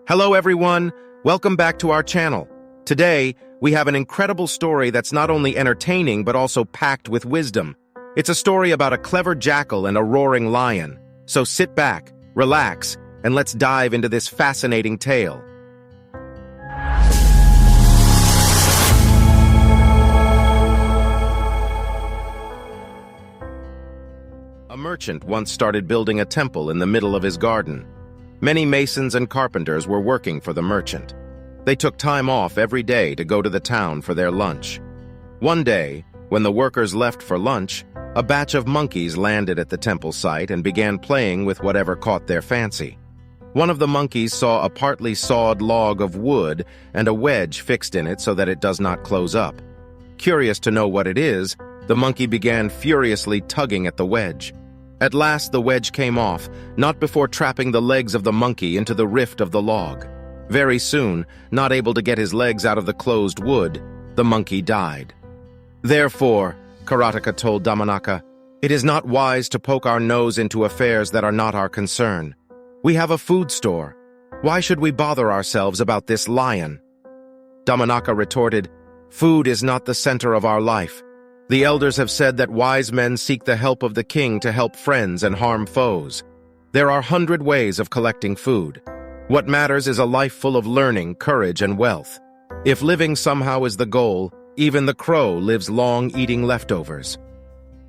Hello everyone, welcome back to our channel. Today, we have an incredible story that's not only entertaining but also packed with wisdom. It's a story about a clever jackal and a roaring lion. So sit back, relax, and let's dive into this fascinating tale. A merchant once started building a temple in the middle of his garden. Many masons and carpenters were working for the merchant. They took time off every day to go to the town for their lunch. One day, when the workers left for lunch, a batch of monkeys landed at the temple site and began playing with whatever caught their fancy. One of the monkeys saw a partly sawed log of wood and a wedge fixed in it so that it does not close up. Curious to know what it is, the monkey began furiously tugging at the wedge. At last the wedge came off, not before trapping the legs of the monkey into the rift of the log. Very soon, not able to get his legs out of the closed wood, the monkey died. Therefore, Karataka told Damanaka, it is not wise to poke our nose into affairs that are not our concern. We have a food store. Why should we bother ourselves about this lion? Damanaka retorted, food is not the center of our life. The elders have said that wise men seek the help of the king to help friends and harm foes. There are 100 ways of collecting food. What matters is a life full of learning, courage, and wealth. If living somehow is the goal, even the crow lives long eating leftovers.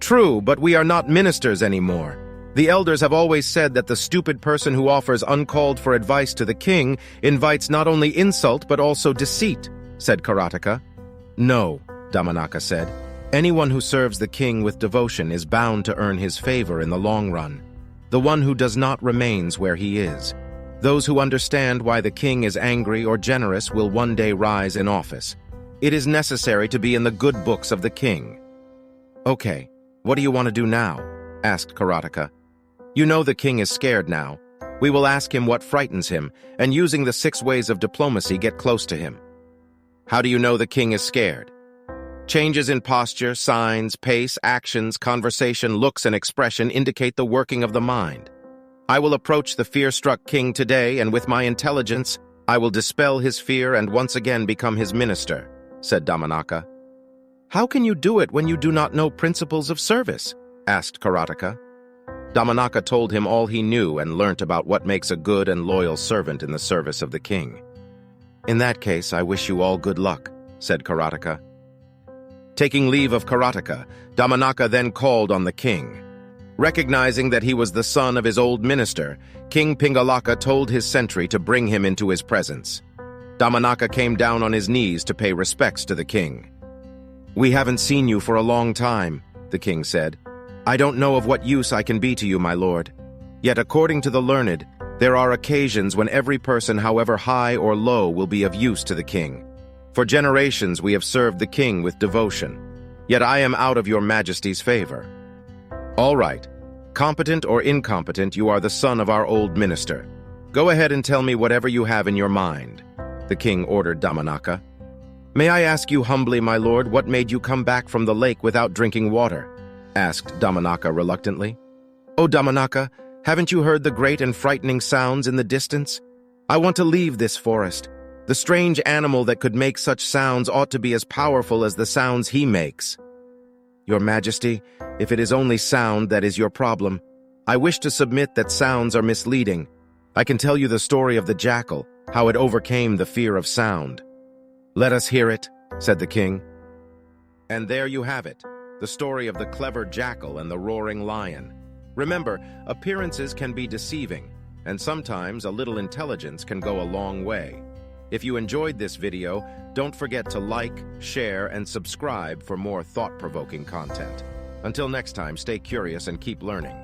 True, but we are not ministers anymore. The elders have always said that the stupid person who offers uncalled for advice to the king invites not only insult but also deceit, said Karataka. No, Damanaka said. Anyone who serves the king with devotion is bound to earn his favor in the long run. The one who does not remains where he is. Those who understand why the king is angry or generous will one day rise in office. It is necessary to be in the good books of the king. Okay, what do you want to do now? Asked Karataka. You know the king is scared now. We will ask him what frightens him, and using the 6 ways of diplomacy get close to him. How do you know the king is scared? Changes in posture, signs, pace, actions, conversation, looks, and expression indicate the working of the mind. I will approach the fear-struck king today, and with my intelligence, I will dispel his fear and once again become his minister, said Damanaka. How can you do it when you do not know principles of service? Asked Karataka. Damanaka told him all he knew and learnt about what makes a good and loyal servant in the service of the king. In that case, I wish you all good luck, said Karataka. Taking leave of Karataka, Damanaka then called on the king. Recognizing that he was the son of his old minister, King Pingalaka told his sentry to bring him into his presence. Damanaka came down on his knees to pay respects to the king. We haven't seen you for a long time, the king said. I don't know of what use I can be to you, my lord. Yet according to the learned, there are occasions when every person, however high or low, will be of use to the king. For generations we have served the king with devotion, yet I am out of your majesty's favor. All right, competent or incompetent, you are the son of our old minister. Go ahead and tell me whatever you have in your mind, the king ordered Damanaka. May I ask you humbly, my lord, what made you come back from the lake without drinking water? Asked Damanaka reluctantly. Oh, Damanaka, haven't you heard the great and frightening sounds in the distance? I want to leave this forest. The strange animal that could make such sounds ought to be as powerful as the sounds he makes. Your Majesty, if it is only sound that is your problem, I wish to submit that sounds are misleading. I can tell you the story of the jackal, how it overcame the fear of sound. Let us hear it, said the king. And there you have it, the story of the clever jackal and the roaring lion. Remember, appearances can be deceiving, and sometimes a little intelligence can go a long way. If you enjoyed this video, don't forget to like, share, and subscribe for more thought-provoking content. Until next time, stay curious and keep learning.